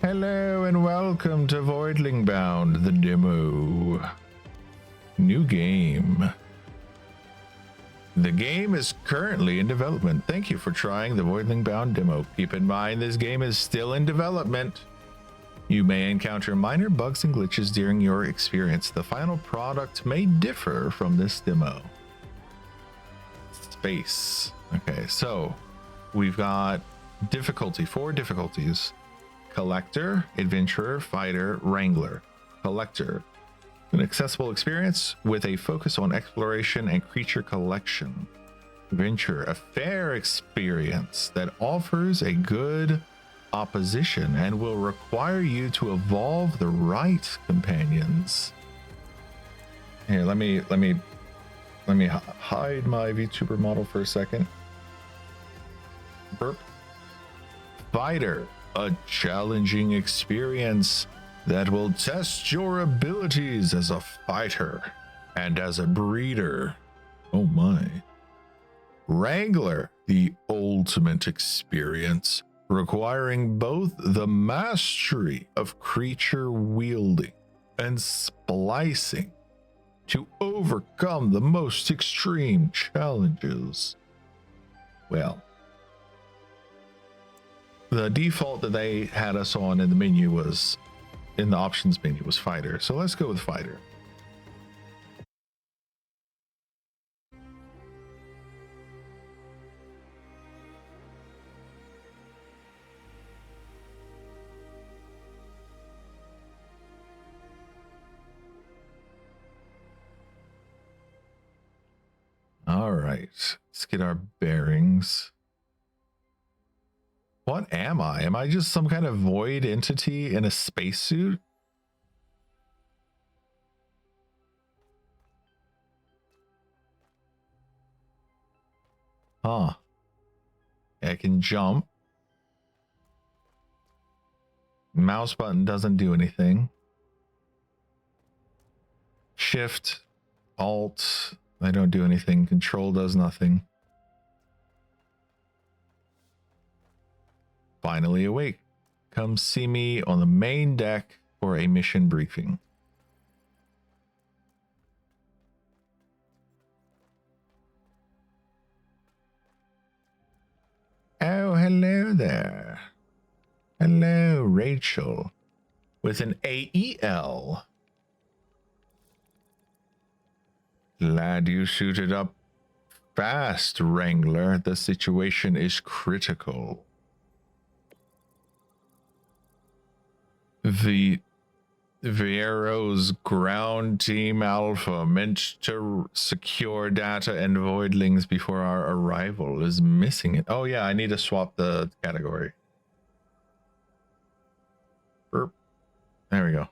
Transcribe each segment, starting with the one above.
Hello and welcome to Voidling Bound, the demo. New game. The game is currently in development. Thank you for trying the Voidling Bound demo. Keep in mind this game is still in development. You may encounter minor bugs and glitches during your experience. The final product may differ from this demo. Space. Okay, so we've got difficulty, 4 difficulties. Collector, Adventurer, Fighter, Wrangler. Collector. An accessible experience with a focus on exploration and creature collection. Adventure, a fair experience that offers a good opposition and will require you to evolve the right companions. Here, let me hide my VTuber model for a second. Burp. Fighter, a challenging experience that will test your abilities as a fighter and as a breeder. Oh my. Wrangler, the ultimate experience, requiring both the mastery of creature wielding and splicing to overcome the most extreme challenges. Well, the default that they had us on in the menu was, in the options menu, was Fighter. So let's go with Fighter. All right, let's get our bearings. What am I? Am I just some kind of void entity in a spacesuit? Huh. I can jump. Mouse button doesn't do anything. Shift, Alt, I don't do anything. Control does nothing. Finally awake. Come see me on the main deck for a mission briefing. Oh, hello there. Hello, Rachel. With an AEL. Glad you suited up fast, Wrangler. The situation is critical. The Viero's ground team Alpha, meant to secure data and voidlings before our arrival, is missing it. Oh yeah, I need to swap the category. Burp. There we go.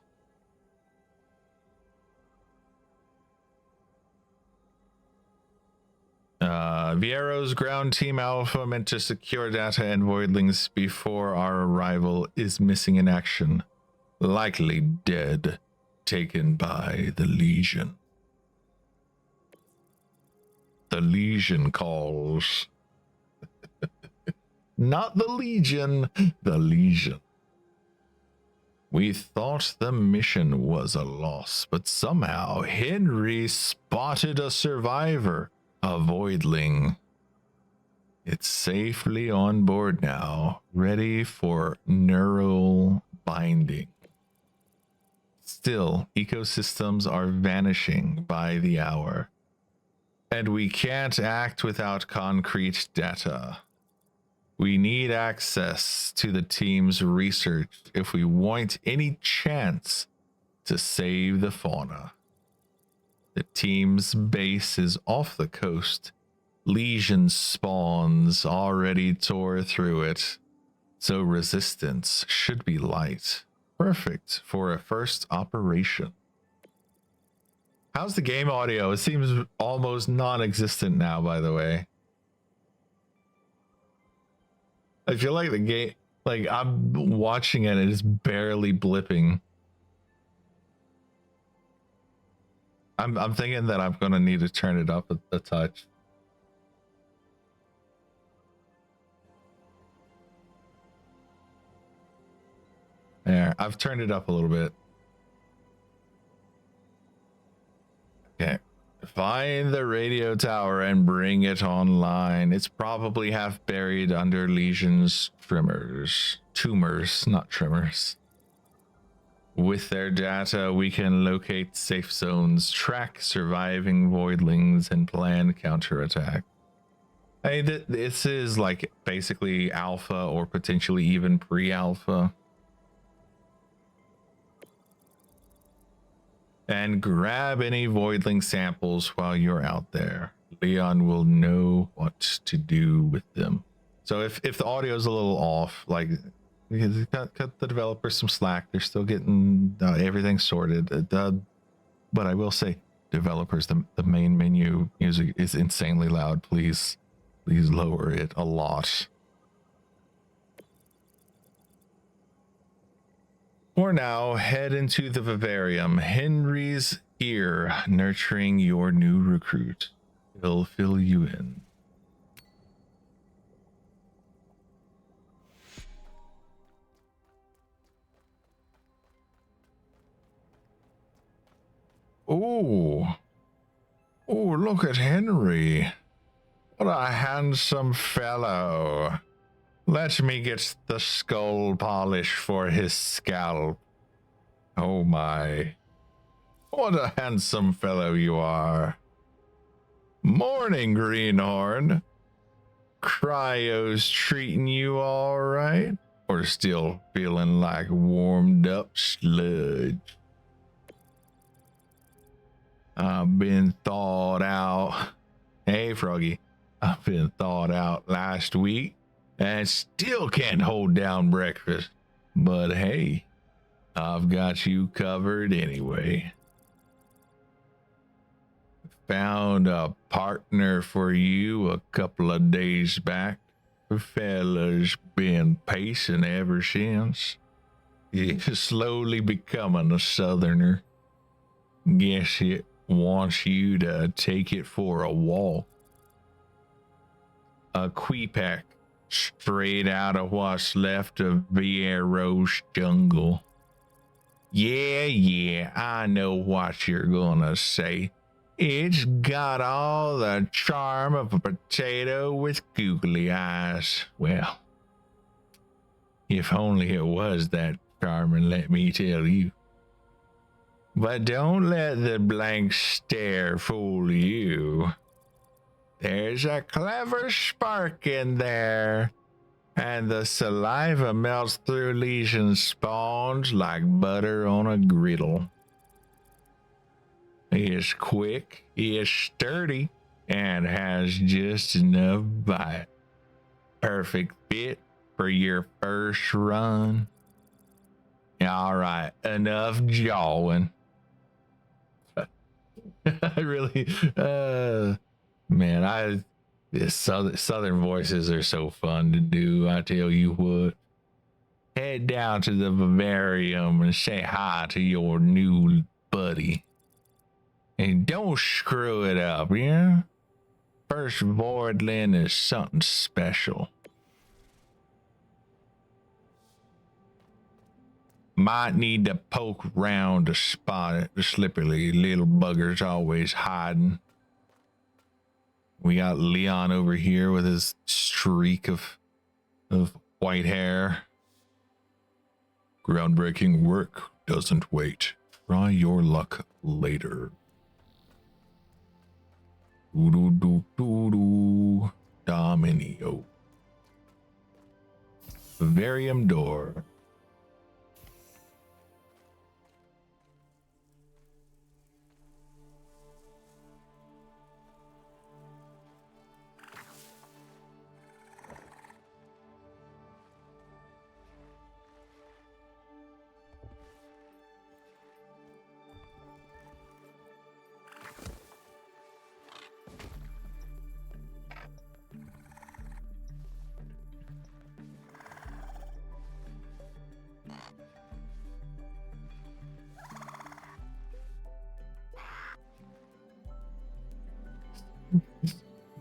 Viero's ground team Alpha, meant to secure data and voidlings before our arrival, is missing in action. Likely dead, taken by the Legion. The Legion calls. Not the Legion, the Legion. We thought the mission was a loss, but somehow Henry spotted a survivor, a voidling. It's safely on board now, ready for neural binding. Still, ecosystems are vanishing by the hour, and we can't act without concrete data. We need access to the team's research if we want any chance to save the fauna. The team's base is off the coast. Legion spawns already tore through it, so resistance should be light. Perfect for a first operation. How's the game audio? It seems almost non-existent now, by the way. I feel like the game, like I'm watching it, it's barely blipping. I'm thinking that I'm gonna need to turn it up a touch. there. I've turned it up a little bit. Okay. Find the radio tower and bring it online. It's probably half buried under Legion's tumors, not trimmers. With their data, we can locate safe zones, track surviving voidlings, and plan counterattack. Hey, this is like basically alpha or potentially even pre-alpha. And grab any voidling samples while you're out there. Leon will know what to do with them. So if the audio is a little off, like cut the developers some slack. They're still getting everything sorted. But I will say, developers, the main menu music is insanely loud. Please lower it a lot. For now, head into the vivarium. Henry's here, nurturing your new recruit. He'll fill you in. Oh, look at Henry. What a handsome fellow. Let me get the skull polish for his scalp. Oh my. What a handsome fellow you are. Morning, Greenhorn. Cryo's treating you all right? Or still feeling like warmed up sludge? I've been thawed out. Hey, Froggy. I've been thawed out last week and still can't hold down breakfast. But hey, I've got you covered anyway. Found a partner for you a couple of days back. The fella's been pacing ever since. He's slowly becoming a southerner. Guess it wants you to take it for a walk. A Queepack straight out of what's left of Viero's jungle. Yeah, I know what you're gonna say. It's got all the charm of a potato with googly eyes. Well, if only it was that charming, let me tell you. But don't let the blank stare fool you. There's a clever spark in there, and the saliva melts through Legion spawns like butter on a griddle. He is quick, he is sturdy, and has just enough bite. Perfect fit for your first run. All right, enough jawing. I really, man, southern voices are so fun to do. I tell you what, head down to the vivarium and say hi to your new buddy. And don't screw it up, yeah? First Voidling is something special. Might need to poke round to spot it. The slippery little bugger's always hiding. We got Leon over here with his streak of white hair. Groundbreaking work doesn't wait. Try your luck later. Dominio. Vivarium door.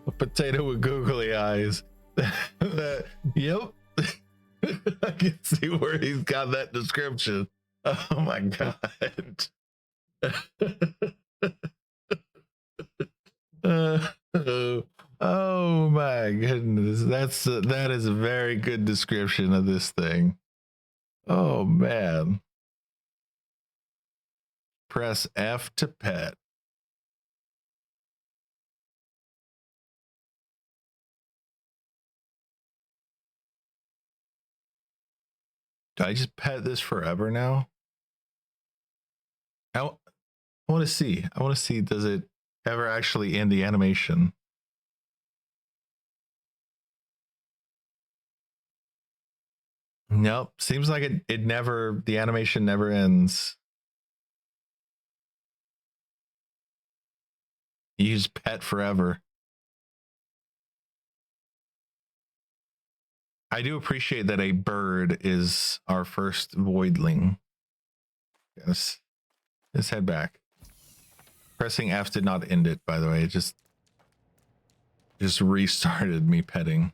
A potato with googly eyes. Yep. I can see where he's got that description. Oh my god. Oh my goodness. That is a very good description of this thing. Oh man. Press F to pet. Do I just pet this forever now? I want to see. I want to see, does it ever actually end the animation? Nope. Seems like the animation never ends. You just pet forever. I do appreciate that a bird is our first voidling. Yes. Let's head back. Pressing F did not end it, by the way. It just restarted me petting.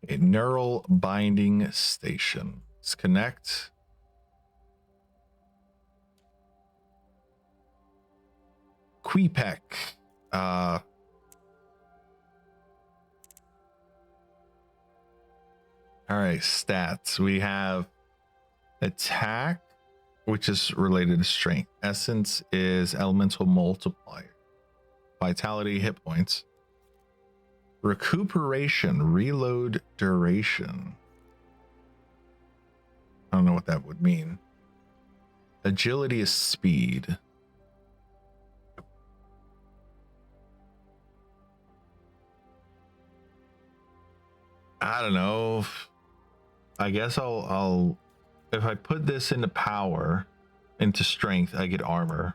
A neural binding station. Let's connect. Queepec. All right, stats. We have attack, which is related to strength. Essence is elemental multiplier. Vitality, hit points. Recuperation, reload duration. I don't know what that would mean. Agility is speed. I don't know. I guess I'll if I put this into power, into strength, I get armor.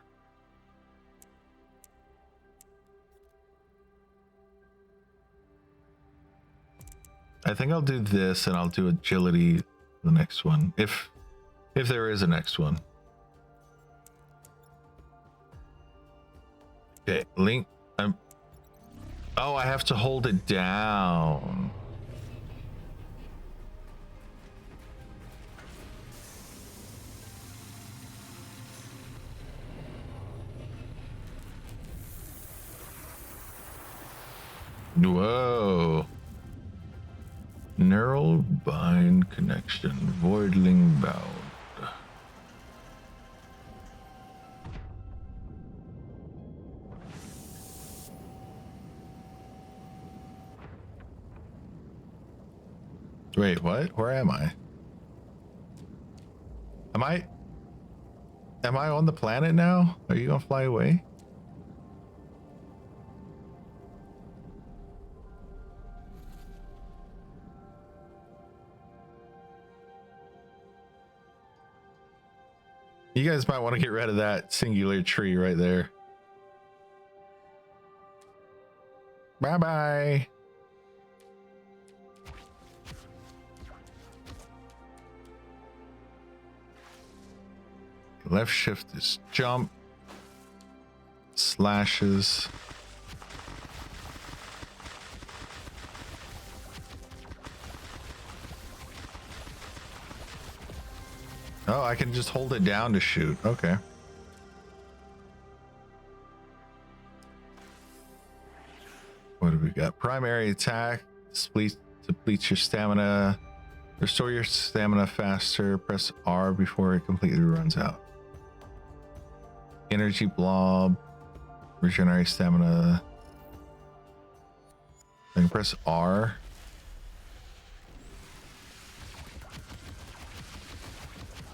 I think I'll do this and I'll do agility the next one. If there is a next one. Okay, link. Oh, I have to hold it down. Whoa. Neural bind connection. Voidling bound. Wait, what? Where am I? Am I on the planet now? Are you gonna fly away? You guys might want to get rid of that singular tree right there. Bye-bye. Left shift is jump. Slashes. Oh, I can just hold it down to shoot. Okay. What do we got? Primary attack. Depletes your stamina. Restore your stamina faster. Press R before it completely runs out. Energy blob. Regenerate stamina. I can press R.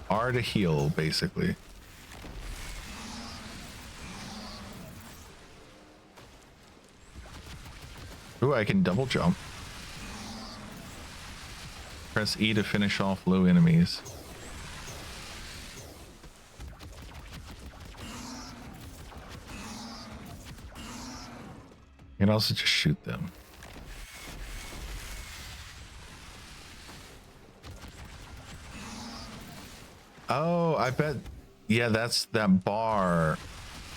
R to heal, basically. Ooh, I can double jump. Press E to finish off low enemies. You can also just shoot them. Oh, I bet. Yeah, that's that bar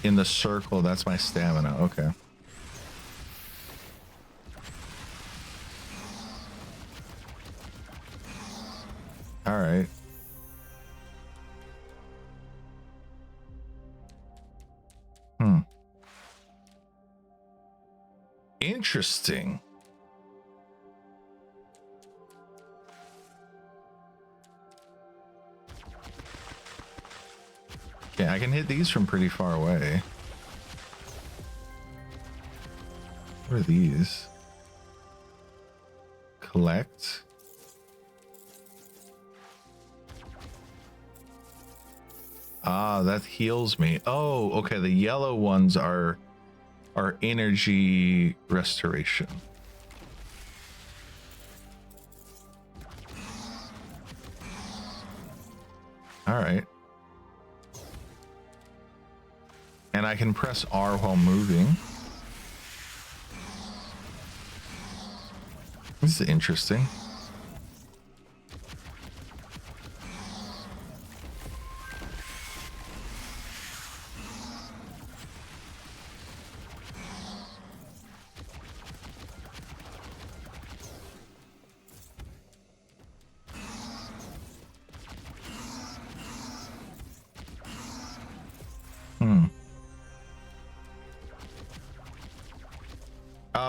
in the circle. That's my stamina. Okay. Interesting. Yeah, I can hit these from pretty far away. What are these? Collect. Ah, that heals me. Oh, okay. The yellow ones are energy restoration. All right. And I can press R while moving. This is interesting.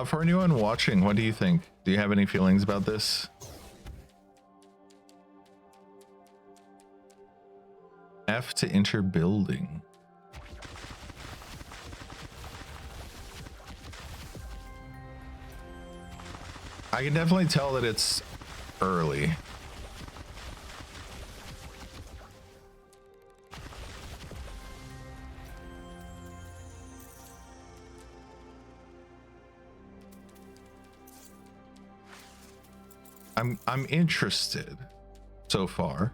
For anyone watching, what do you think? Do you have any feelings about this? F to enter building. I can definitely tell that it's early. I'm interested so far.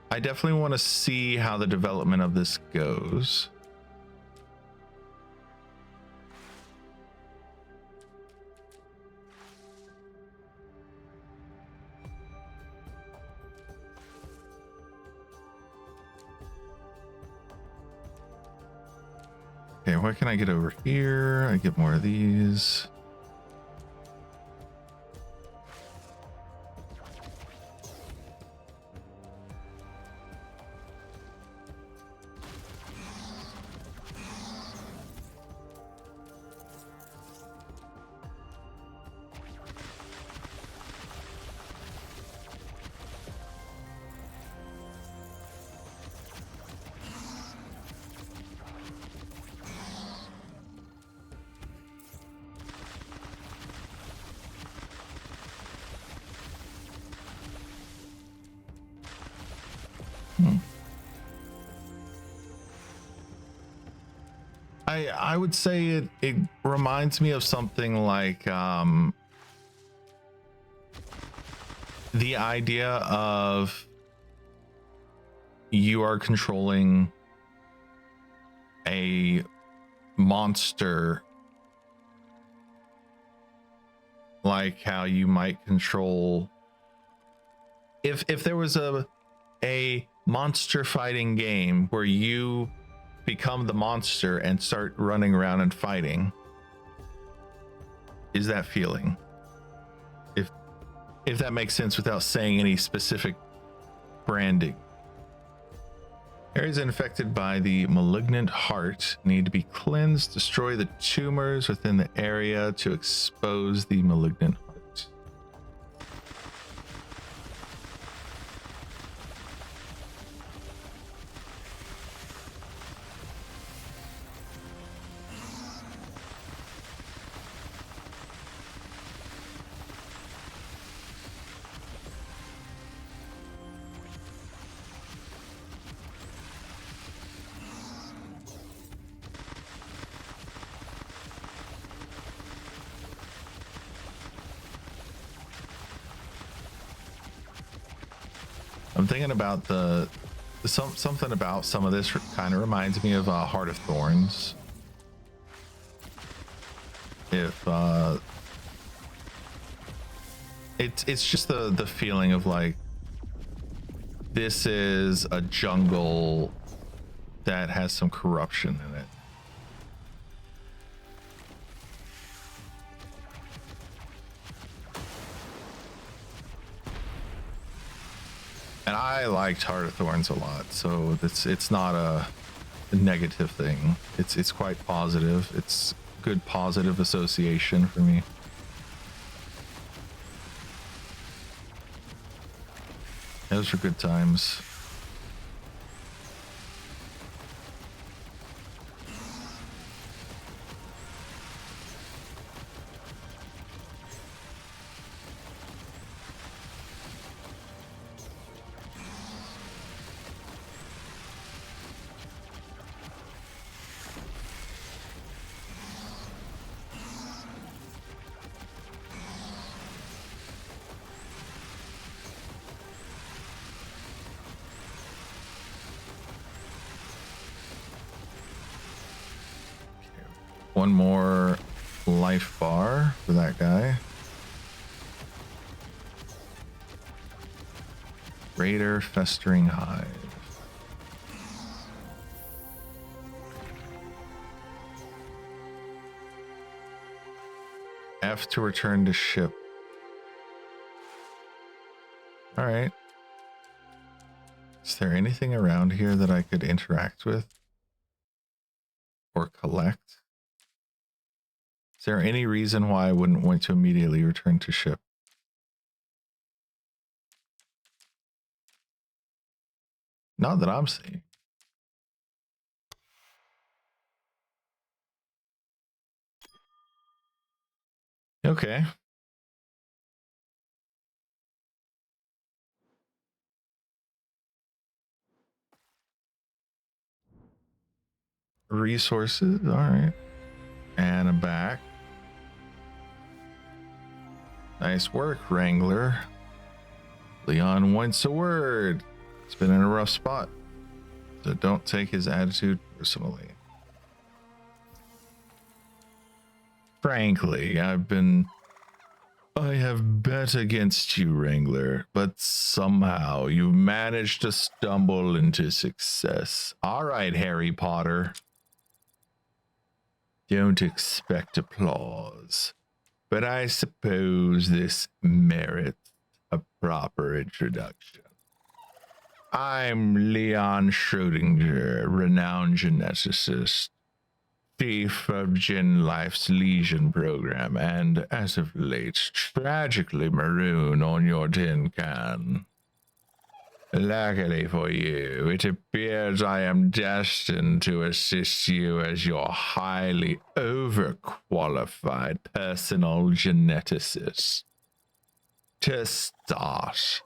I definitely want to see how the development of this goes. Okay, what can I get over here? I get more of these. I would say it reminds me of something like the idea of you are controlling a monster, like how you might control if there was a monster fighting game where you become the monster and start running around and fighting. Is that feeling? If that makes sense without saying any specific branding. Areas infected by the malignant heart need to be cleansed. Destroy the tumors within the area to expose the malignant heart. I'm thinking about something about some of this kind of reminds me of Heart of Thorns. If it's just the feeling of like this is a jungle that has some corruption in it. And I liked Heart of Thorns a lot, so it's not a negative thing. It's quite positive. It's good positive association for me. Those were good times. One more life bar for that guy. Raider Festering Hive. F to return to ship. All right. Is there anything around here that I could interact with or collect? Is there any reason why I wouldn't want to immediately return to ship? Not that I'm seeing. Okay. Resources. All right. And a back. Nice work, Wrangler. Leon wants a word. He's been in a rough spot, so don't take his attitude personally. Frankly, I have bet against you, Wrangler, but somehow you've managed to stumble into success. All right, Harry Potter. Don't expect applause, but I suppose this merits a proper introduction. I'm Leon Schrodinger, renowned geneticist, chief of Gen Life's Legion program, and as of late, tragically maroon on your tin can. Luckily for you, it appears I am destined to assist you as your highly overqualified personal geneticist. To start,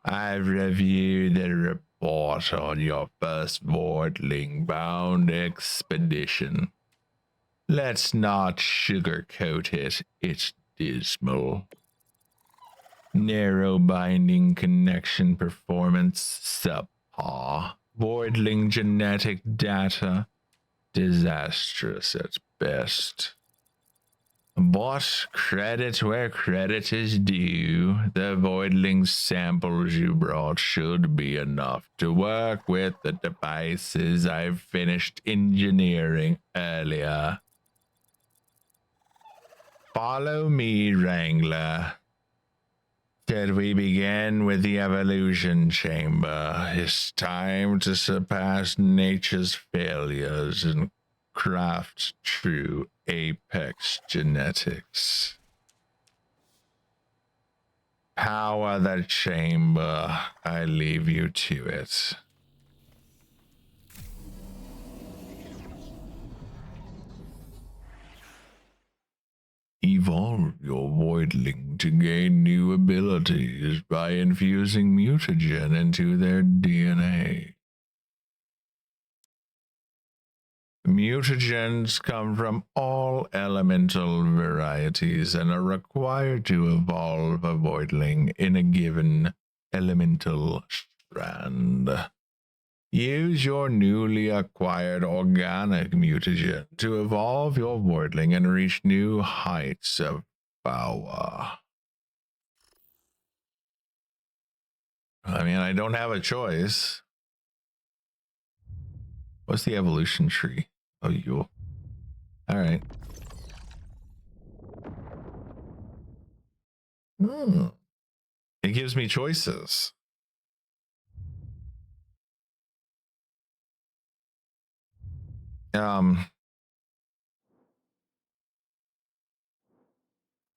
I've reviewed the report on your first Voidling bound expedition. Let's not sugarcoat it, it's dismal. Narrow binding connection performance subpar. Voidling genetic data disastrous at best. But credit where credit is due, the Voidling samples you brought should be enough to work with the devices I've finished engineering earlier. Follow me, Wrangler. Should we begin with the evolution chamber? It's time to surpass nature's failures and craft true apex genetics. Power the chamber. I leave you to it. Evolve your Voidling to gain new abilities by infusing mutagen into their DNA. Mutagens come from all elemental varieties and are required to evolve a Voidling in a given elemental strand. Use your newly acquired organic mutagen to evolve your Voidling and reach new heights of power. I mean, I don't have a choice. What's the evolution tree? Oh, you. All right. It gives me choices. Um,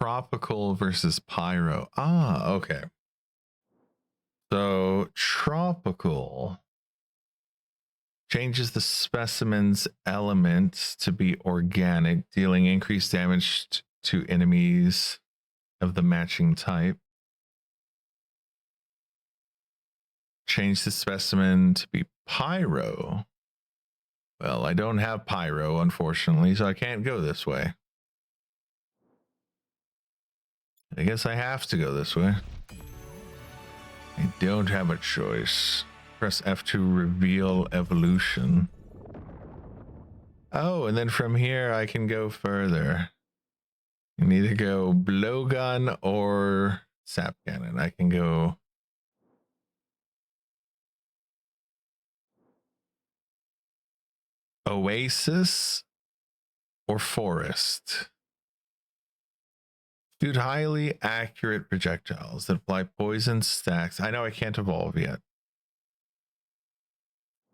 tropical versus pyro. Ah, okay. So tropical changes the specimen's element to be organic, dealing increased damage to enemies of the matching type. Change the specimen to be pyro. Well, I don't have pyro, unfortunately, so I can't go this way. I guess I have to go this way. I don't have a choice. Press F to reveal evolution. Oh, and then from here I can go further. You can either go blowgun or sap cannon. I can go oasis or forest. Shoot highly accurate projectiles that apply poison stacks. I know I can't evolve yet.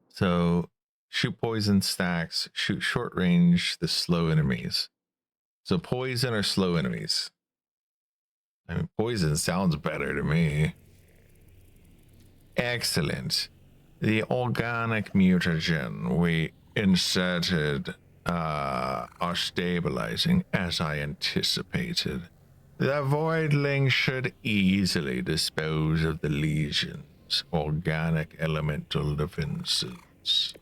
So shoot poison stacks, shoot short range, the slow enemies. So poison or slow enemies. I mean, poison sounds better to me. Excellent. The organic mutagen we inserted are stabilizing as I anticipated. The Voidling should easily dispose of the Legion's organic elemental defenses.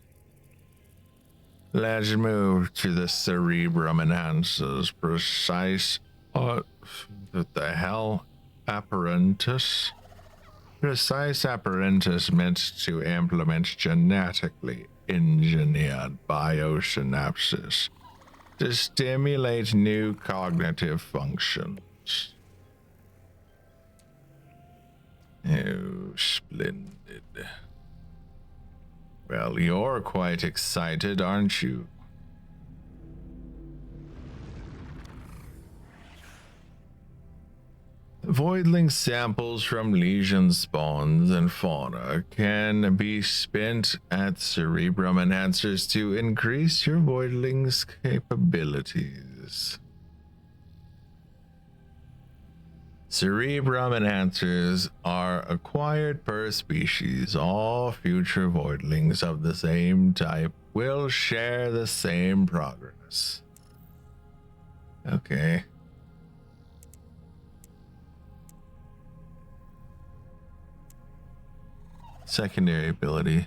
Let's move to the Cerebrum Enhancer's precise... what the hell? Apparatus? Precise apparatus meant to implement genetically engineered biosynapses to stimulate new cognitive functions. Oh, splendid. Well, you're quite excited, aren't you? Voidling samples from Legion spawns and fauna can be spent at Cerebrum Enhancers to increase your Voidling's capabilities. Cerebrum Enhancers are acquired per species. All future Voidlings of the same type will share the same progress. Okay. Secondary ability.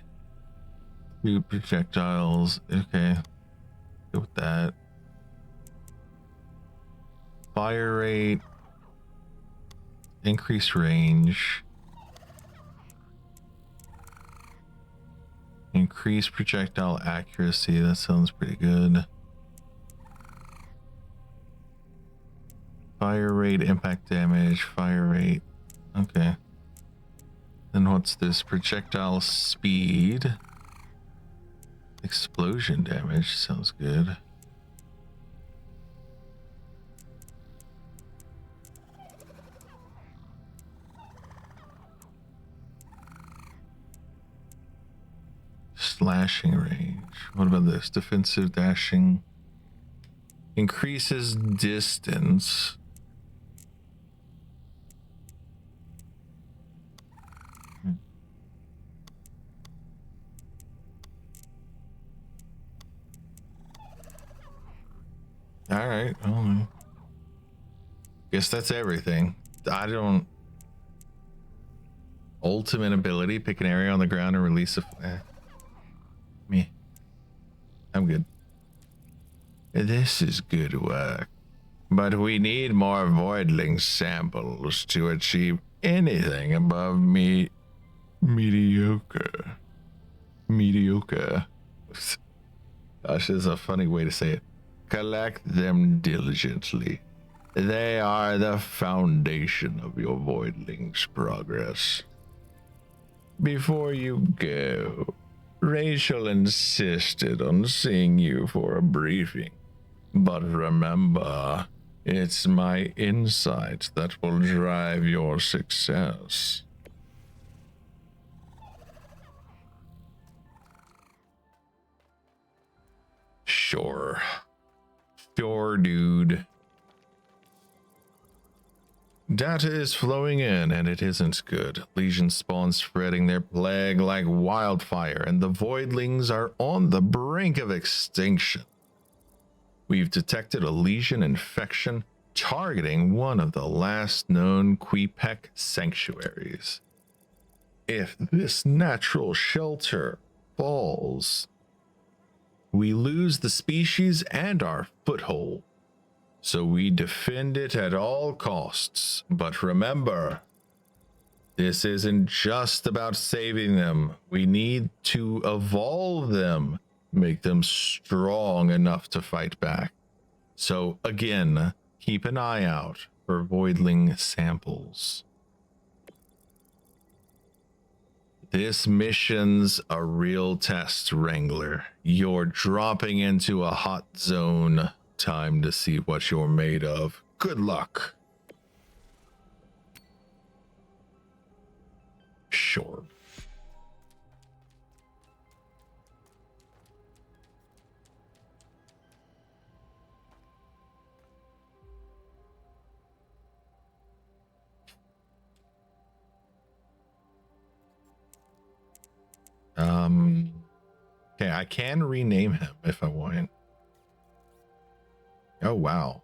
Shoot projectiles. Okay. Go with that. Fire rate. Increase range. Increase projectile accuracy. That sounds pretty good. Fire rate, impact damage, fire rate. Okay. Then what's this? Projectile speed. Explosion damage. Sounds good. Slashing range. What about this? Defensive dashing. Increases distance. All right. Well, guess that's everything. I don't. Ultimate ability: pick an area on the ground and release a. Me. I'm good. This is good work, but we need more Voidling samples to achieve anything above mediocre. Mediocre. Gosh, this is a funny way to say it. Collect them diligently. They are the foundation of your Voidling's progress. Before you go, Rachel insisted on seeing you for a briefing. But remember, it's my insight that will drive your success. Sure. Sure, dude. Data is flowing in, and it isn't good. Legion spawns spreading their plague like wildfire, and the Voidlings are on the brink of extinction. We've detected a Legion infection targeting one of the last known Quepec sanctuaries. If this natural shelter falls, we lose the species and our foothold. So we defend it at all costs. But remember, this isn't just about saving them. We need to evolve them, make them strong enough to fight back. So again, keep an eye out for Voidling samples. This mission's a real test, Wrangler. You're dropping into a hot zone. Time to see what you're made of. Good luck. Sure. Okay, I can rename him if I want. Oh, wow.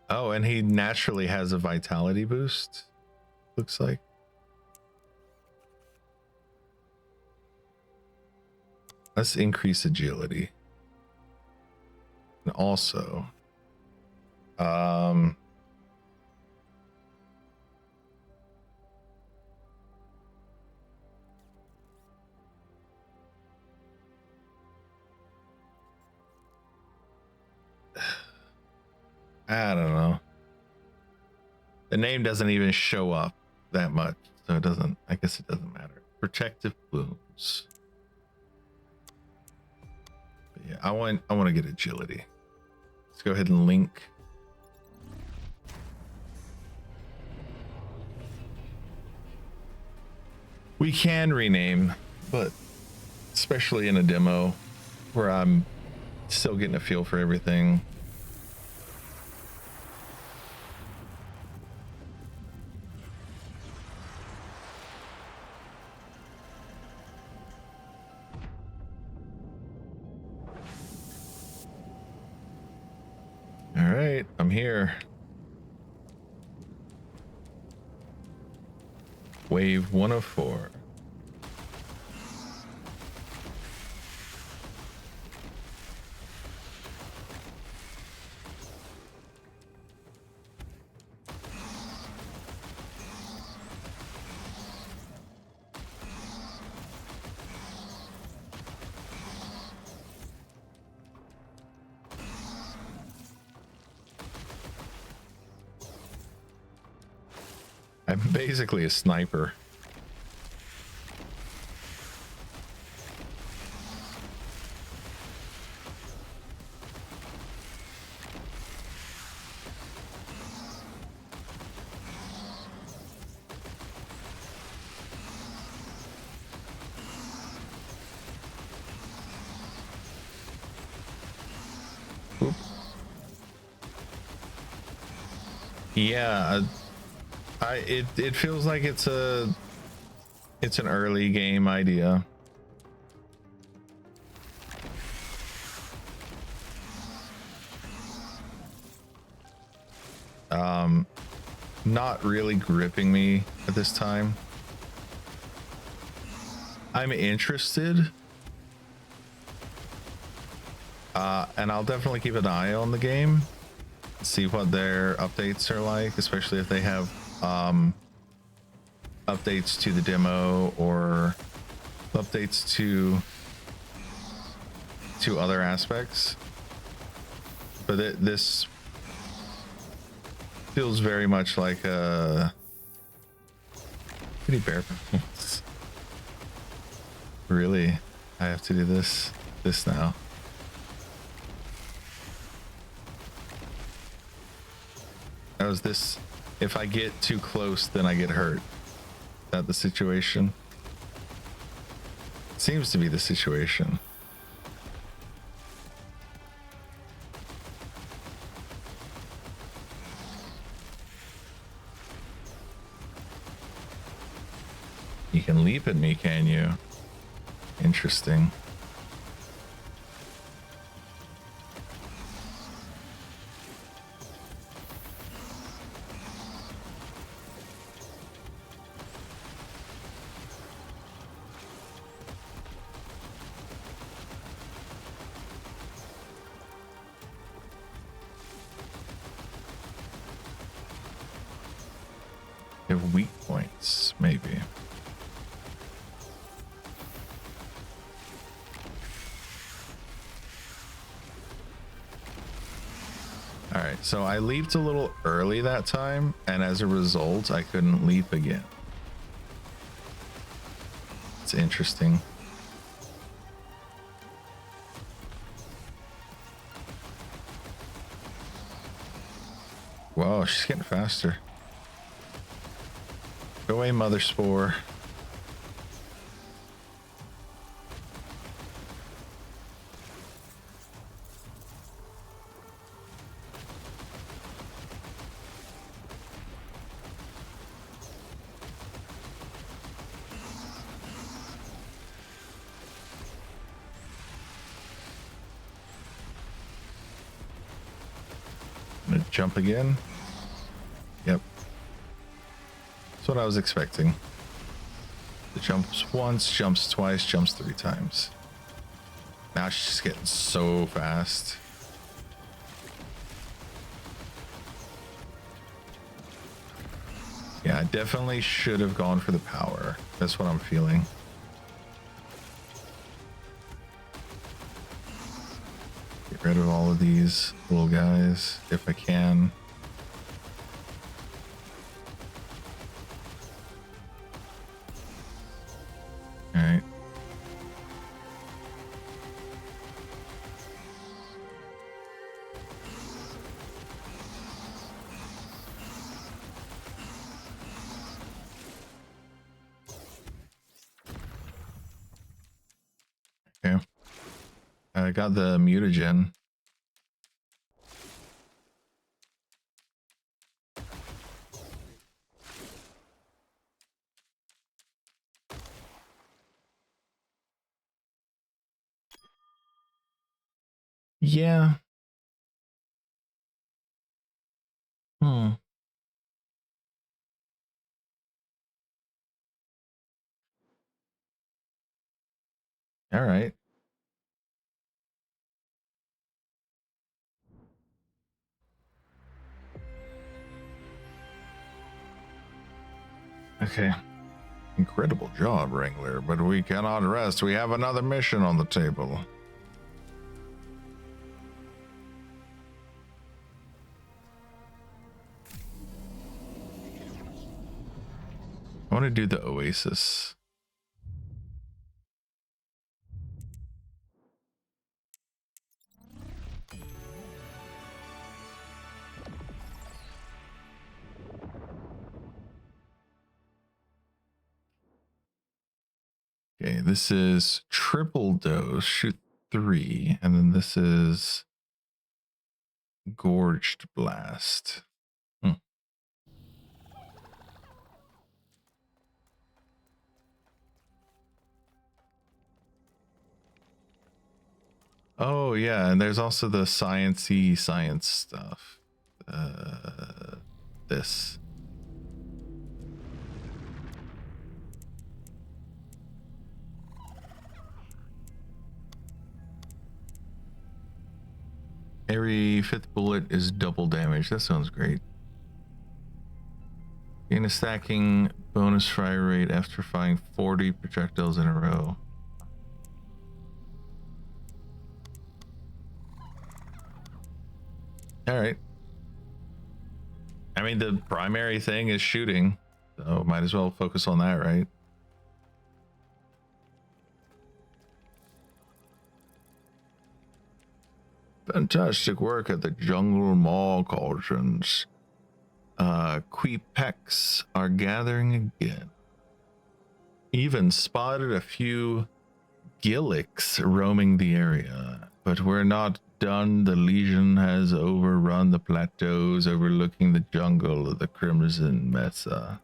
Oh, and he naturally has a vitality boost, looks like. Let's increase agility. And also, I don't know. The name doesn't even show up that much, so it doesn't, I guess it doesn't matter. Protective blooms. But yeah, I want to get agility. Let's go ahead and link. We can rename, but especially in a demo where I'm still getting a feel for everything. All right, I'm here. Wave 104. I'm basically a sniper. Oop. Yeah, it feels like it's an early game idea. Not really gripping me at this time. I'm interested. And I'll definitely keep an eye on the game, see what their updates are like, especially if they have updates to the demo or updates to other aspects. But this feels very much like a pretty bare bones. Really, I have to do this now. How's this? If I get too close, then I get hurt. Is that the situation? Seems to be the situation. You can leap at me, can you? Interesting. They have weak points, maybe. All right, so I leaped a little early that time, and as a result, I couldn't leap again. It's interesting. Whoa, she's getting faster. Go away, Mother Spore. I'm gonna jump again. Yep. That's what I was expecting. It jumps once, jumps twice, jumps 3 times. Now she's just getting so fast. Yeah, I definitely should have gone for the power. That's what I'm feeling. Get rid of all of these little guys if I can. All right. Okay. I got the mutagen. Yeah. Hmm. All right. Okay. Incredible job, Wrangler, but we cannot rest. We have another mission on the table. I want to do the Oasis. Okay, this is triple dose, shoot 3, and then this is gorged blast. Oh yeah, and there's also the sciencey science stuff. This. Every 5th bullet is double damage. That sounds great. Gain a stacking bonus fire rate after firing 40 projectiles in a row. All right. I mean, the primary thing is shooting, so might as well focus on that, right? Fantastic work at the Jungle Mall cauldrons. Queepecs are gathering again. Even spotted a few Gilliks roaming the area, but we're not done. The Legion has overrun the plateaus overlooking the jungle of the Crimson Mesa.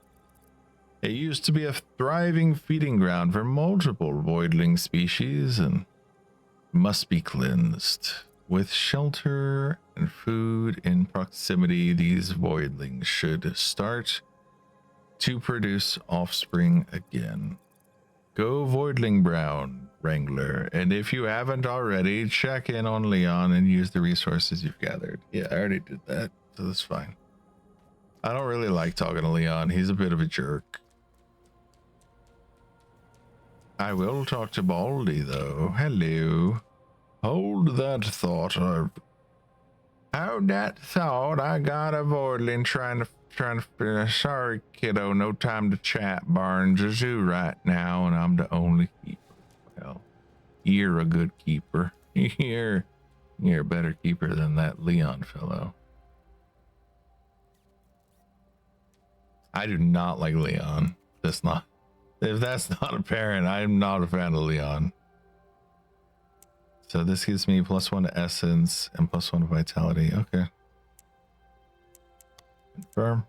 It used to be a thriving feeding ground for multiple voidling species and must be cleansed. With shelter and food in proximity, these voidlings should start to produce offspring again. Go Voidling Brown, Wrangler, and if you haven't already, check in on Leon and use the resources you've gathered. Yeah, I already did that, so that's fine. I don't really like talking to Leon. He's a bit of a jerk. I will talk to Baldy, though. Hello. Hold that thought. Hold that thought. I got a Voidling trying to sorry, kiddo. No time to chat, Barnes. A zoo right now, and I'm the only keeper. Well, you're a good keeper. You're a better keeper than that Leon fellow. I do not like Leon. If that's not apparent, I'm not a fan of Leon. So this gives me +1 to essence and +1 to vitality. Okay. Confirm.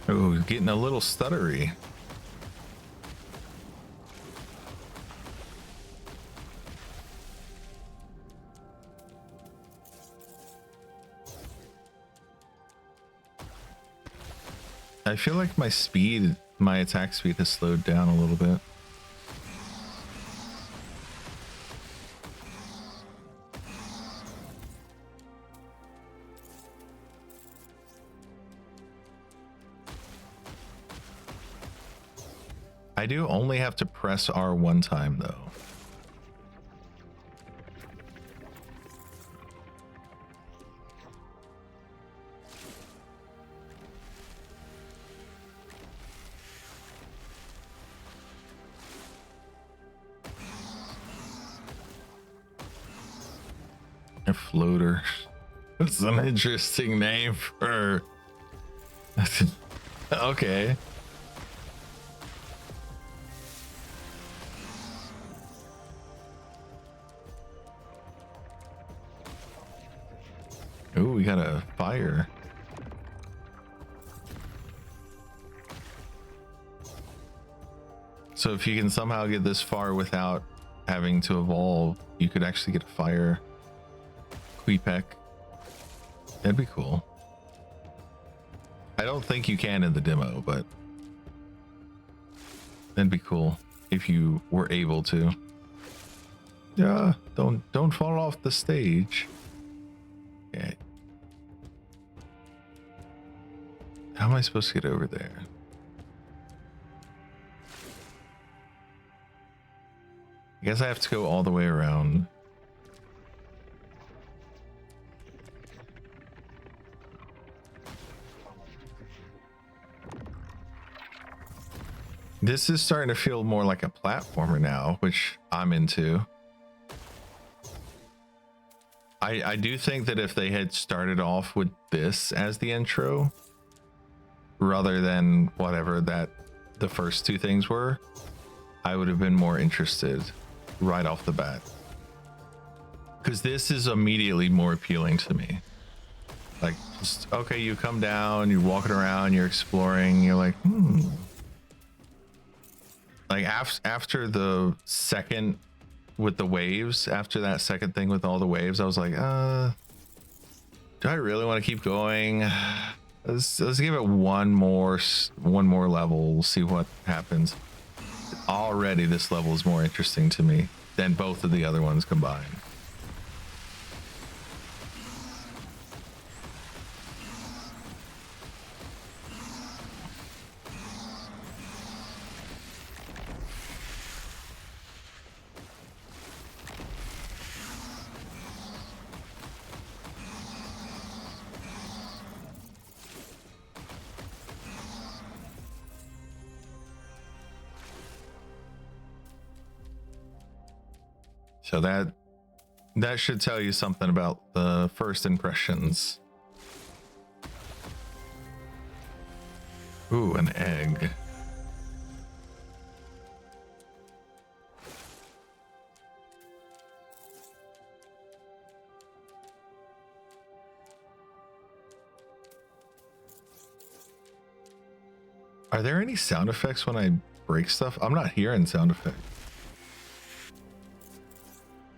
Oh, getting a little stuttery. I feel like my attack speed has slowed down a little bit. I do only have to press R one time, though. A floater. That's an interesting name for... Okay. Ooh, we got a fire. So if you can somehow get this far without having to evolve, you could actually get a fire Queepec. That'd be cool. I don't think you can in the demo, but that'd be cool if you were able to. Yeah, don't fall off the stage. Okay. How am I supposed to get over there? I guess I have to go all the way around. This is starting to feel more like a platformer now, which I'm into. I do think that if they had started off with this as the intro, rather than whatever that the first two things were, I would have been more interested right off the bat. Because this is immediately more appealing to me. Like, just, okay, you come down, you're walking around, you're exploring, you're like, Like after the second with the waves, after that second thing with all the waves, I was like, do I really want to keep going? Let's give it one more level. We'll see what happens. Already this level is more interesting to me than both of the other ones combined. So that should tell you something about the first impressions. Ooh, an egg. Are there any sound effects when I break stuff? I'm not hearing sound effects.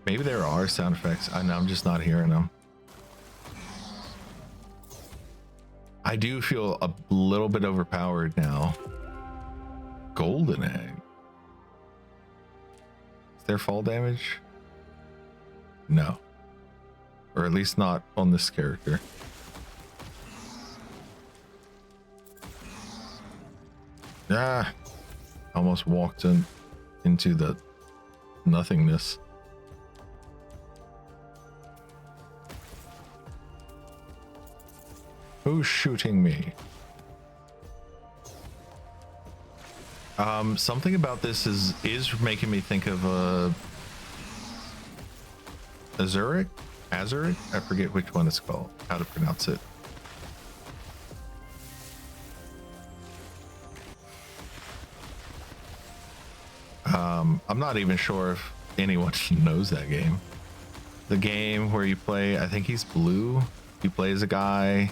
Maybe there are sound effects. I know, I'm just not hearing them. I do feel a little bit overpowered now. Golden egg. Is there fall damage? No. Or at least not on this character. Ah, almost walked into the nothingness. Who's shooting me? Something about this is making me think of Azuric? Azuric? I forget which one it's called, how to pronounce it. I'm not even sure if anyone knows that game. The game where you play, I think he's blue. You play as a guy,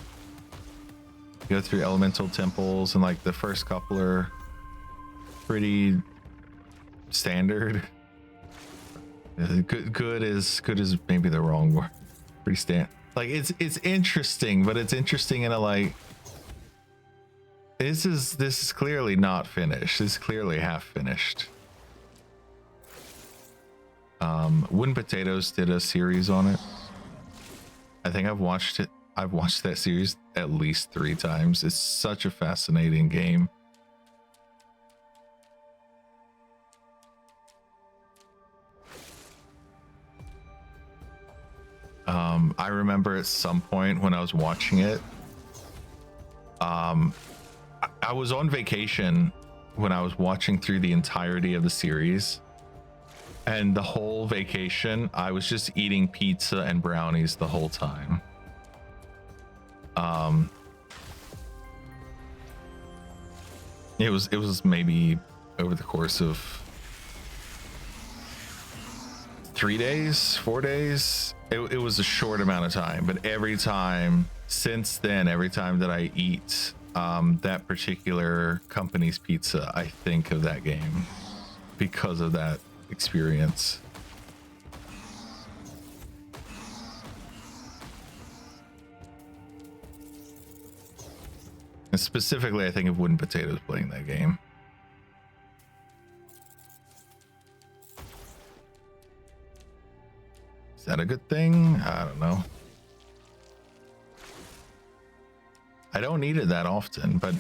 you go through elemental temples, and like the first couple are pretty standard. Good is maybe the wrong word. Pretty standard. Like it's interesting, but it's interesting in a like, this is clearly not finished. This is clearly half finished. Wooden Potatoes did a series on it. I think I've watched it. I've watched that series at least 3 times. It's such a fascinating game. I remember at some point when I was watching it, I was on vacation when I was watching through the entirety of the series. And the whole vacation, I was just eating pizza and brownies the whole time. It was maybe over the course of 3 days, 4 days. It was a short amount of time, but every time since then, every time that I eat that particular company's pizza, I think of that game because of that experience. And specifically, I think of Wooden Potatoes playing that game. Is that a good thing? I don't know. I don't eat it that often, but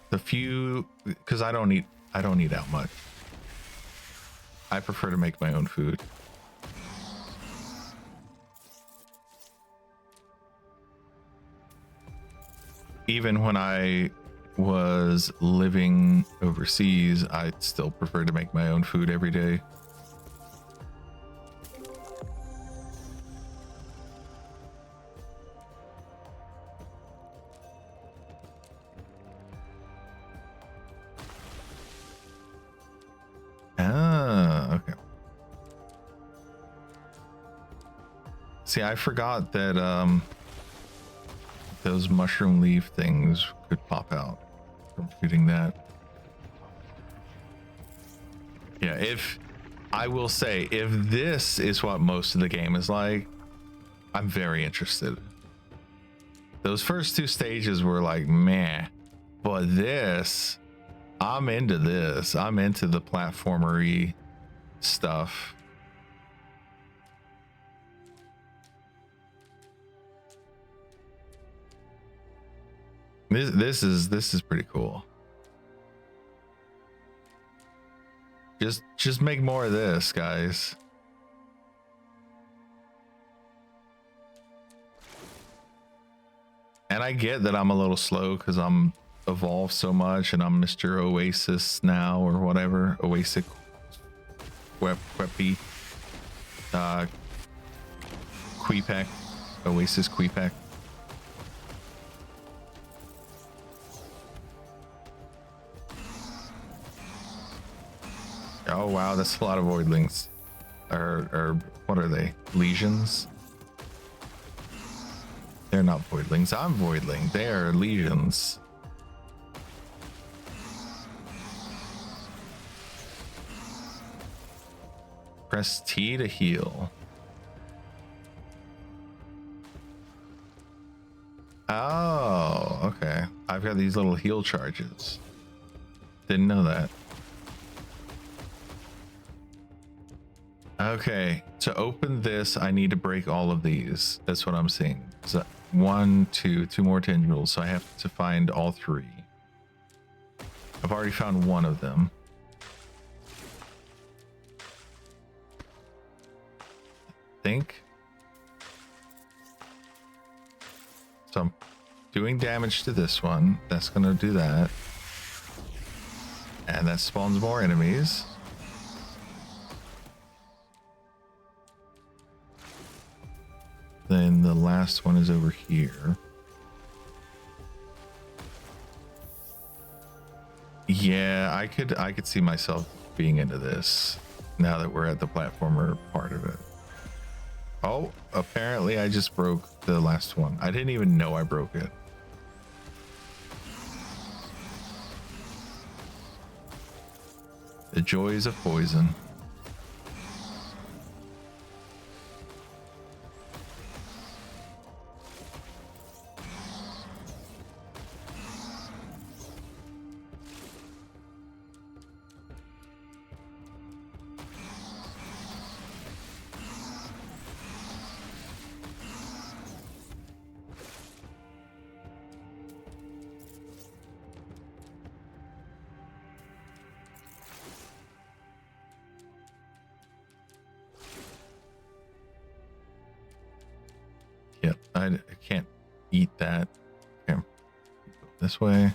the few, because I don't eat out much. I prefer to make my own food. Even when I was living overseas, I still prefer to make my own food every day. Okay. See, I forgot that those mushroom leaf things could pop out from shooting that. Yeah, if I will say, if this is what most of the game is like, I'm very interested. Those first 2 stages were like meh, but this, I'm into this. I'm into the platformery stuff. This is pretty cool. Just make more of this, guys. And I get that I'm a little slow because I'm evolved so much and I'm Mr. Oasis now or whatever. Oasis Weppy. Uh, Queepec, Oasis Queepec. Oh wow, that's a lot of voidlings. Or what are they? Legions? They're not voidlings. I'm voidling. They are legions. Press T to heal. Oh, okay. I've got these little heal charges. Didn't know that. Okay, to open this, I need to break all of these. That's what I'm seeing. So two more tendrils. So I have to find all three. I've already found one of them. I think. So I'm doing damage to this one. That's going to do that. And that spawns more enemies. Then the last one is over here. Yeah, I could see myself being into this now that we're at the platformer part of it. Oh, apparently I just broke the last one. I didn't even know I broke it. The joys of poison. Yep, I can't eat that. Okay, this way.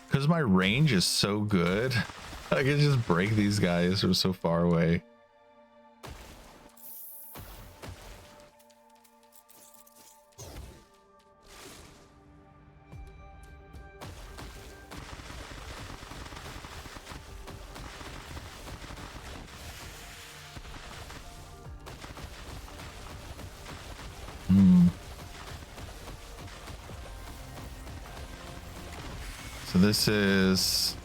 Because my range is so good, I can just break these guys from so far away. So this is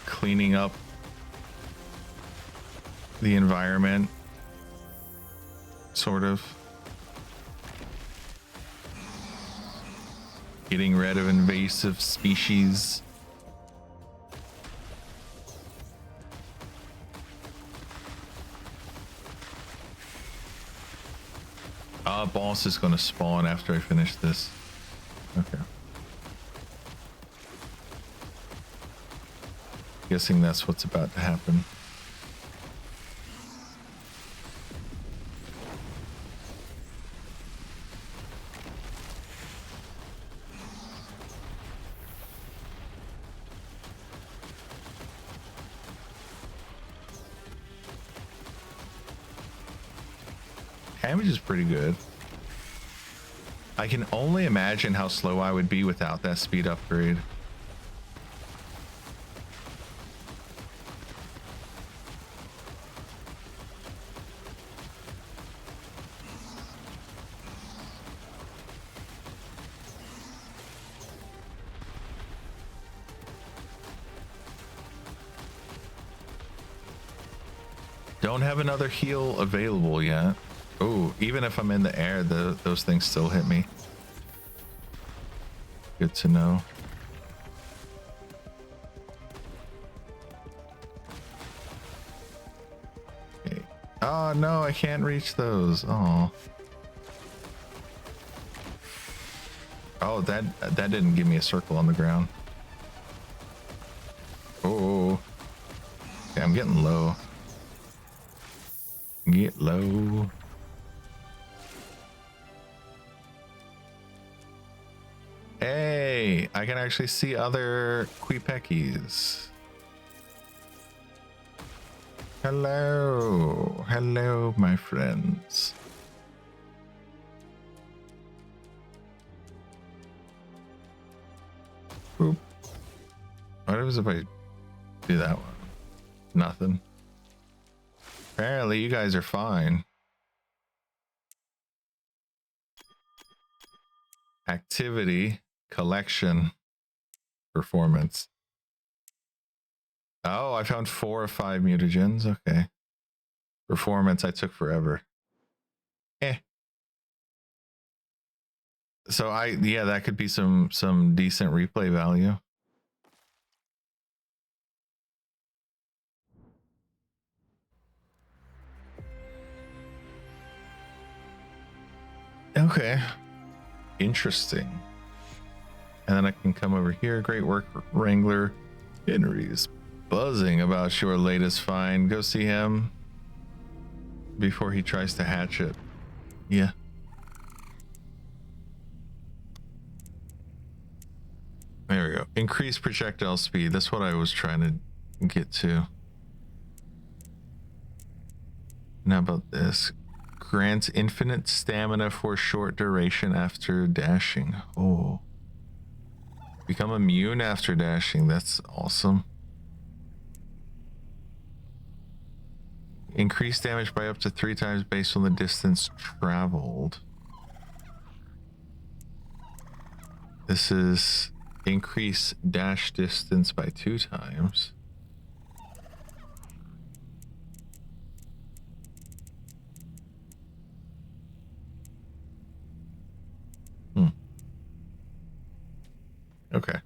cleaning up the environment, sort of. Getting rid of invasive species. Boss is going to spawn after I finish this. Okay. Guessing that's what's about to happen. Damage is pretty good. I can only imagine how slow I would be without that speed upgrade. Don't have another heal available yet. Oh, even if I'm in the air, those things still hit me. Good to know. Okay. Oh no, I can't reach those. Oh. Oh, that didn't give me a circle on the ground. Oh. Okay, I'm getting low. Get low. Hey, I can actually see other Queepeckies. Hello. Hello, my friends. Boop. What happens if I do that one? Nothing. Apparently, you guys are fine. Activity, collection, performance. Oh, I found 4 or 5 mutagens. Okay. Performance, I took forever. So yeah, that could be some decent replay value. Okay. Interesting. And then I can come over here. Great work, Wrangler. Henry's buzzing about your latest find. Go see him before he tries to hatch it. Yeah. There we go. Increase projectile speed. That's what I was trying to get to. Now about this. Grants infinite stamina for short duration after dashing. Oh. Become immune after dashing. That's awesome. Increase damage by up to 3 times based on the distance traveled. This is increase dash distance by 2 times. Okay.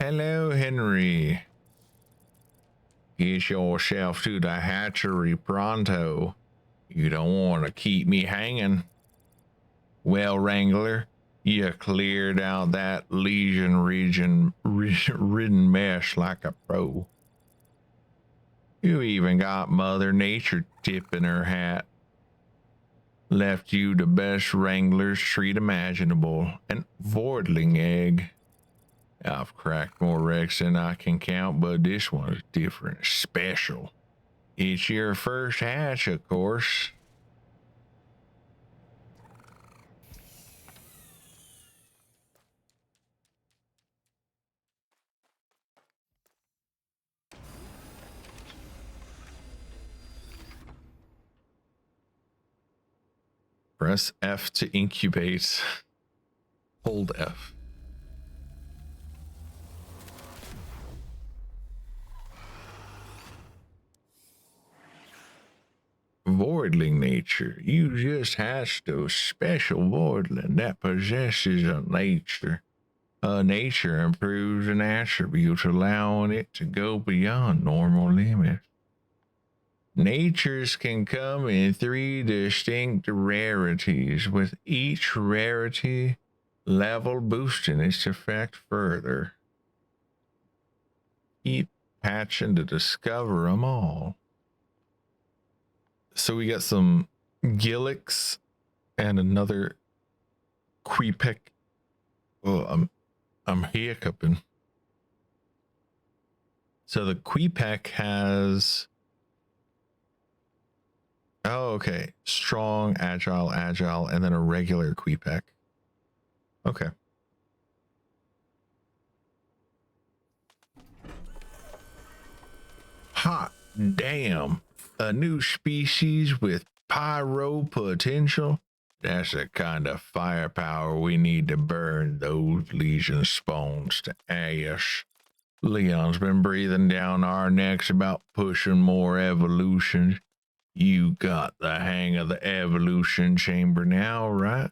Hello, Henry. Get yourself to the hatchery pronto. You don't want to keep me hanging. Well, Wrangler, you cleared out that lesion ridden mesh like a pro. You even got Mother Nature tipping her hat. Left you the best Wrangler's treat imaginable, an Voidling egg. I've cracked more wrecks than I can count, but this one's different, special. It's your first hatch, of course. Press F to incubate. Hold F. Voidling nature. You just hatched a special voidling that possesses a nature. A nature improves an attribute, allowing it to go beyond normal limits. Natures can come in 3 distinct rarities, with each rarity level boosting its effect further. Keep patching to discover them all. So we got some Gilix and another Queepec. Oh, I'm hiccuping. So the Queepec has... Oh, okay. Strong, agile, and then a regular Queepec. Okay. Hot damn. A new species with pyro potential? That's the kind of firepower we need to burn those legion spawns to ash. Leon's been breathing down our necks about pushing more evolutions. You got the hang of the evolution chamber now, right?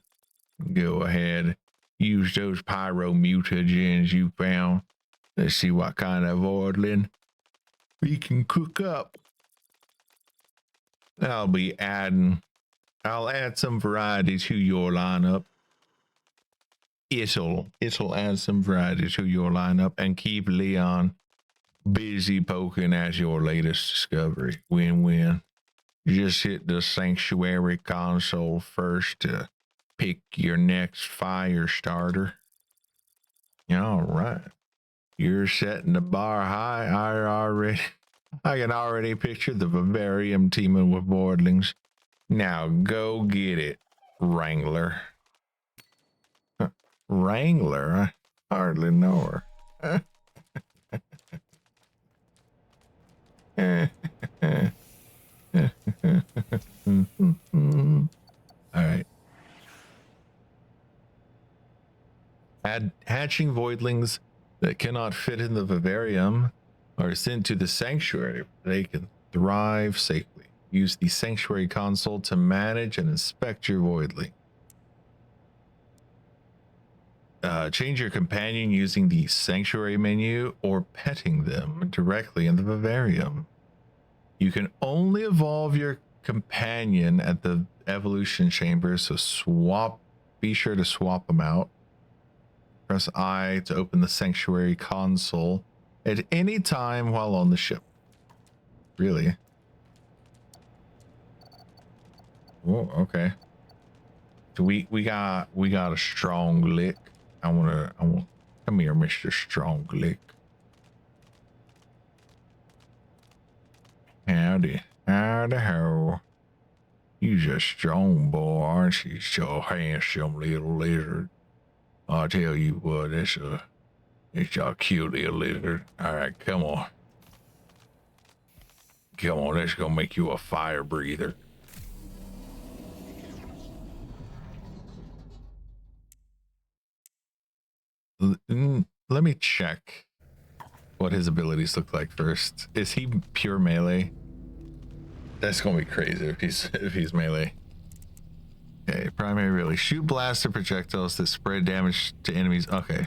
Go ahead. Use those pyro mutagens you found. Let's see what kind of Voidling we can cook up. I'll add some variety to your lineup. It'll add some variety to your lineup and keep Leon busy poking at your latest discovery. Win-win. Just hit the sanctuary console first to pick your next fire starter. All right. You're setting the bar high. I can already picture the vivarium teeming with boardlings. Now go get it, Wrangler. Wrangler? I hardly know her. All right. Hatching voidlings that cannot fit in the vivarium are sent to the sanctuary. They can thrive safely. Use the sanctuary console to manage and inspect your voidling. Change your companion using the sanctuary menu or petting them directly in the vivarium. You can only evolve your companion at the evolution chamber, so be sure to swap them out. Press I to open the sanctuary console at any time while on the ship. Really? Oh, okay. So we got a strong lick. I want come here, Mr. Strong Lick. Howdy ho. You's a strong boy, aren't you? So handsome little lizard. I'll tell you what, it's a cute little lizard. Alright, come on. Come on, let's go make you a fire breather. Let me check what his abilities look like first. Is he pure melee? That's gonna be crazy if he's melee. Okay, primary ability. Shoot blaster projectiles that spread damage to enemies. Okay.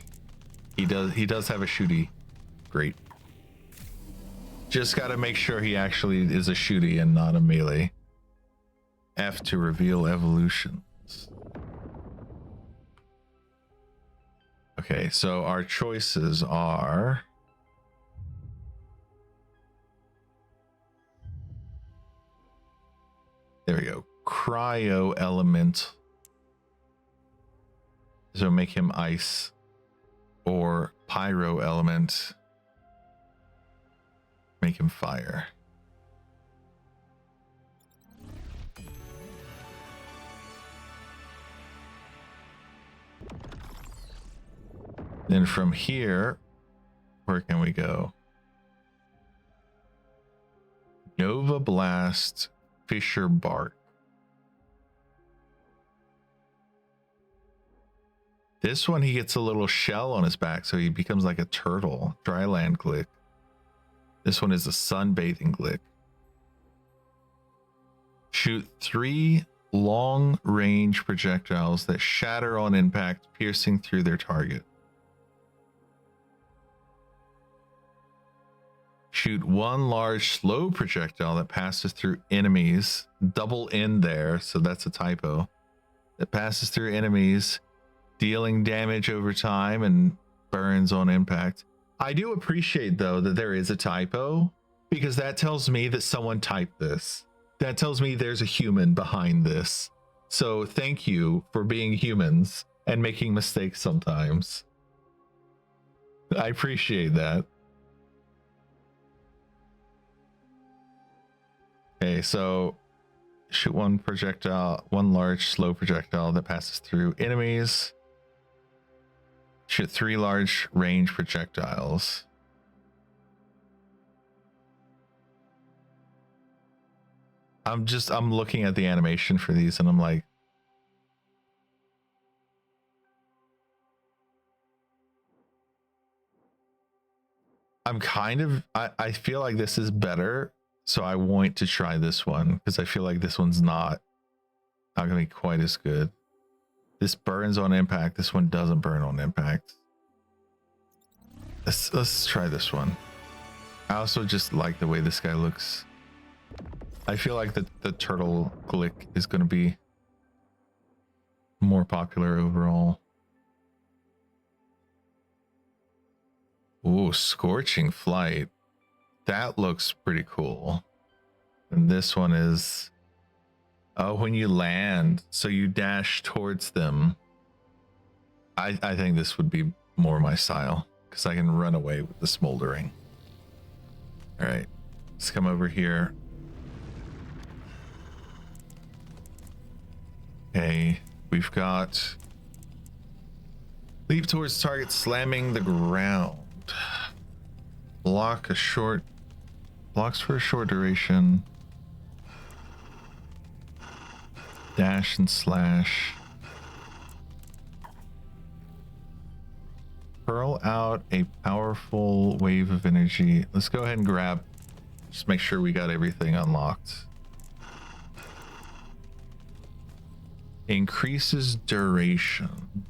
He does have a shooty. Great. Just gotta make sure he actually is a shooty and not a melee. F to reveal evolutions. Okay, so our choices are there we go. Cryo element. So make him ice. Or pyro element. Make him fire. Then from here, where can we go? Nova Blast, Fisher Bark. This one, he gets a little shell on his back, so he becomes like a turtle. Dryland Glick. This one is a sunbathing Glick. Shoot 3 long-range projectiles that shatter on impact, piercing through their target. Shoot 1 large slow projectile that passes through enemies. Double in there, so that's a typo. That passes through enemies, dealing damage over time and burns on impact. I do appreciate, though, that there is a typo, because that tells me that someone typed this. That tells me there's a human behind this. So thank you for being humans and making mistakes sometimes. I appreciate that. Okay, so shoot 1 projectile, 1 large slow projectile that passes through enemies. Shoot 3 large range projectiles. I'm looking at the animation for these and I'm like, I feel like this is better. So I want to try this one because I feel like this one's not gonna be quite as good. This burns on impact. This one doesn't burn on impact. Let's try this one. I also just like the way this guy looks. I feel like the turtle Glick is gonna be more popular overall. Ooh, Scorching Flight. That looks pretty cool. And this one is, oh, when you land, so you dash towards them. I think this would be more my style. because I can run away with the smoldering. All right, let's come over here. Okay, we've got leap towards target, slamming the ground. Blocks for a short duration. Dash and slash. Hurl out a powerful wave of energy. Let's go ahead and grab. Just make sure we got everything unlocked. Increases duration.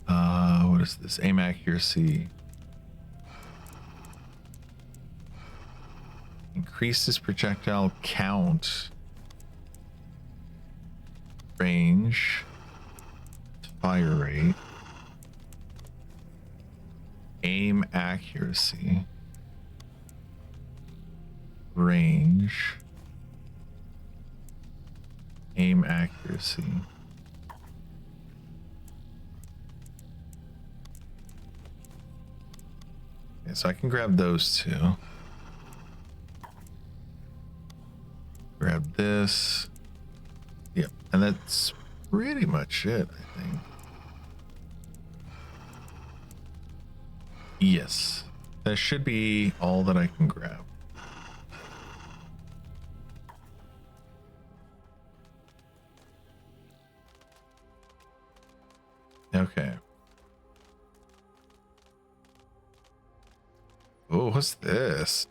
What is this? Aim accuracy. Increases projectile count. Range. Fire rate. Aim accuracy. Range. Aim accuracy. Okay, so I can grab those two. Grab this. Yep, and that's pretty much it, I think. Yes, that should be all that I can grab. Okay. Oh, what's this?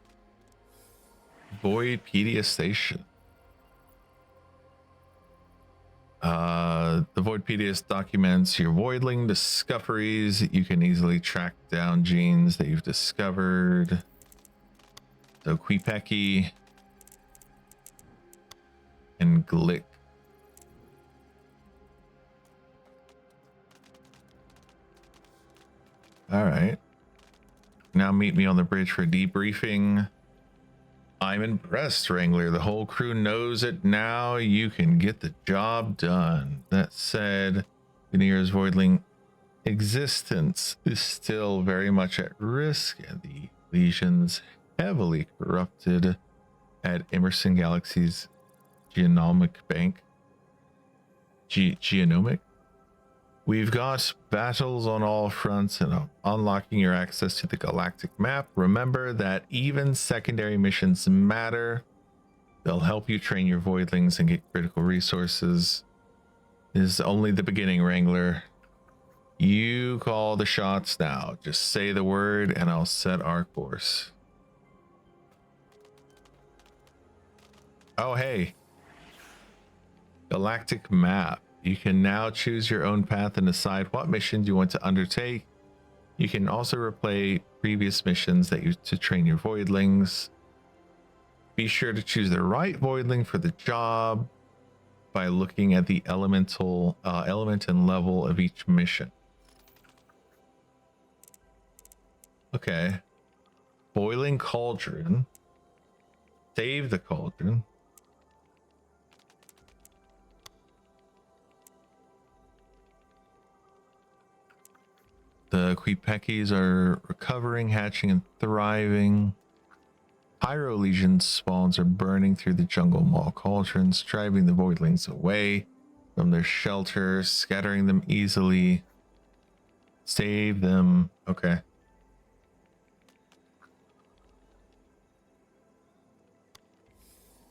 Voidpedia Station. The Voidpedia documents your Voidling discoveries. You can easily track down genes that you've discovered. So Quipeki and Glick. All right. Now meet me on the bridge for debriefing. I'm impressed, Wrangler. The whole crew knows it now. You can get the job done. That said, Veneer's Voidling existence is still very much at risk, and the lesions heavily corrupted at Emerson Galaxy's genomic bank. Genomic? We've got battles on all fronts and unlocking your access to the galactic map. Remember that even secondary missions matter. They'll help you train your Voidlings and get critical resources. This is only the beginning, Wrangler. You call the shots now. Just say the word and I'll set our course. Oh, hey. Galactic map. You can now choose your own path and decide what missions you want to undertake. You can also replay previous missions that you to train your Voidlings. Be sure to choose the right Voidling for the job by looking at the element and level of each mission. Okay. Boiling Cauldron. Save the cauldron. The Quipekis are recovering, hatching, and thriving. Pyro legion spawns are burning through the jungle mall cauldrons, driving the Voidlings away from their shelter, scattering them easily. Save them. Okay.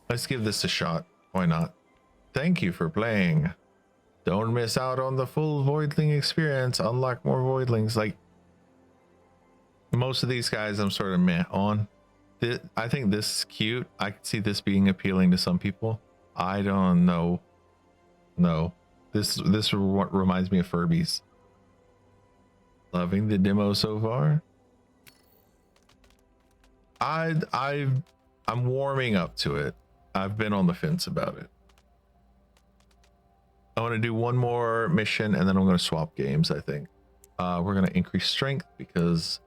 Let's give this a shot. Why not? Thank you for playing. Don't miss out on the full Voidling experience. Unlock more Voidlings. Like, most of these guys I'm sort of meh on. I think this is cute. I could see this being appealing to some people. I don't know. No. This reminds me of Furbies. Loving the demo so far. I'm warming up to it. I've been on the fence about it. I want to do one more mission and then I'm going to swap games, I think. We're going to increase strength because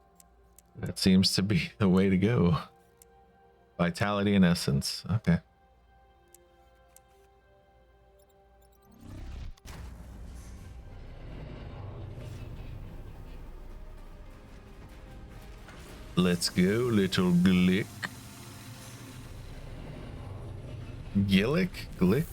that seems to be the way to go. Vitality and essence. Okay. Let's go, little glick. Gillick? Glick?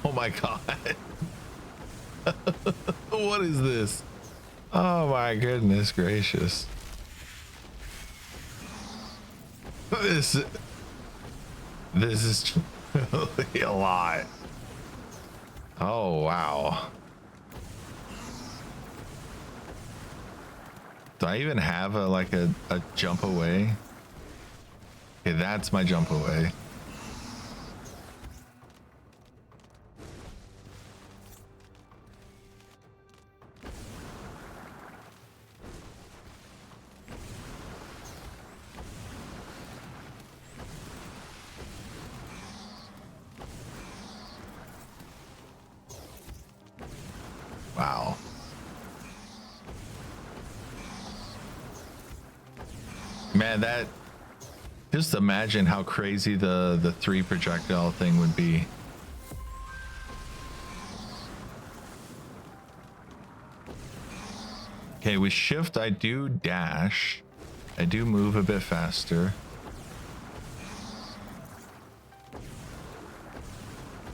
Oh my god. What is this? Oh my goodness gracious. This is really a lot. Oh wow. Do I even have a jump away? Okay, that's my jump away. Wow. Man, that, just imagine how crazy the 3 projectile thing would be. Okay, with shift I do dash. I do move a bit faster.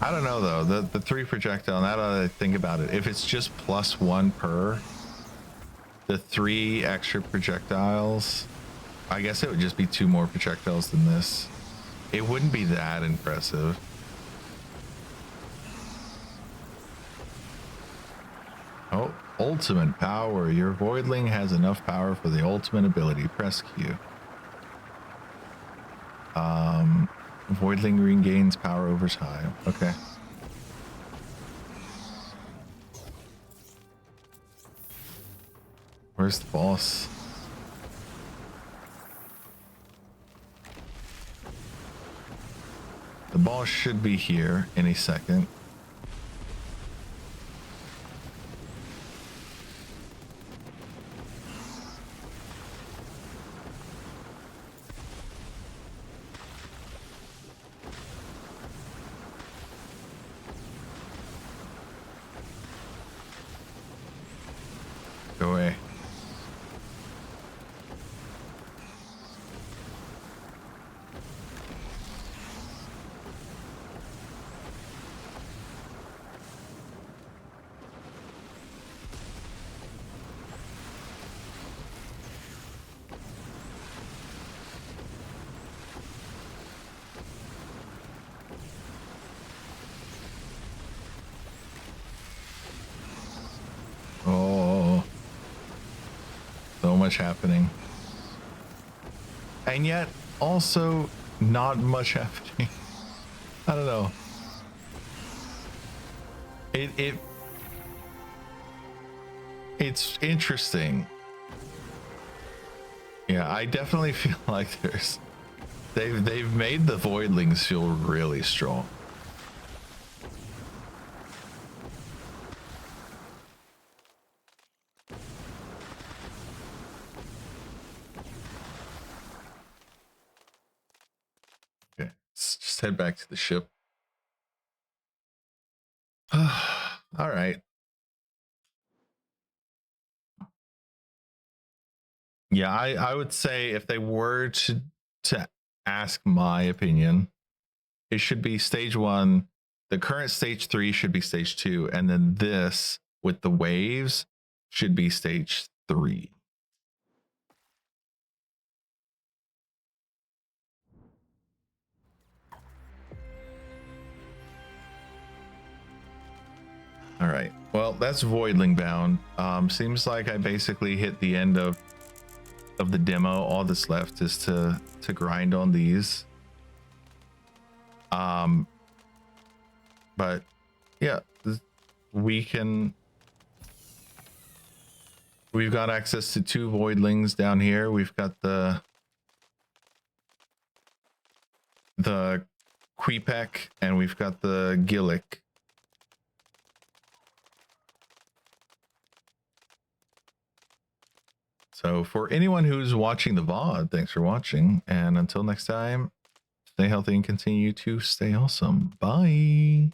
I don't know though, the 3 projectile, now that I think about it, if it's just +1 per, the 3 extra projectiles, I guess it would just be 2 more projectiles than this. It wouldn't be that impressive. Oh, ultimate power. Your Voidling has enough power for the ultimate ability. Press Q. Voidling regains power over time. Okay. Where's the boss? The boss should be here any second. Go away. Oh, so much happening. And yet also not much happening. I don't know. It's interesting. Yeah, I definitely feel like they've made the Voidlings feel really strong. Okay, let's just head back to the ship. All right. Yeah, I would say if they were to ask my opinion, it should be stage 1. The current stage 3 should be stage 2, and then this with the waves should be stage 3. All right. Well, that's Voidling bound. Seems like I basically hit the end of the demo. All that's left is to grind on these. But yeah, we've got access to 2 Voidlings down here. We've got the Queepec and we've got the Gillick. So for anyone who's watching the VOD, thanks for watching. And until next time, stay healthy and continue to stay awesome. Bye.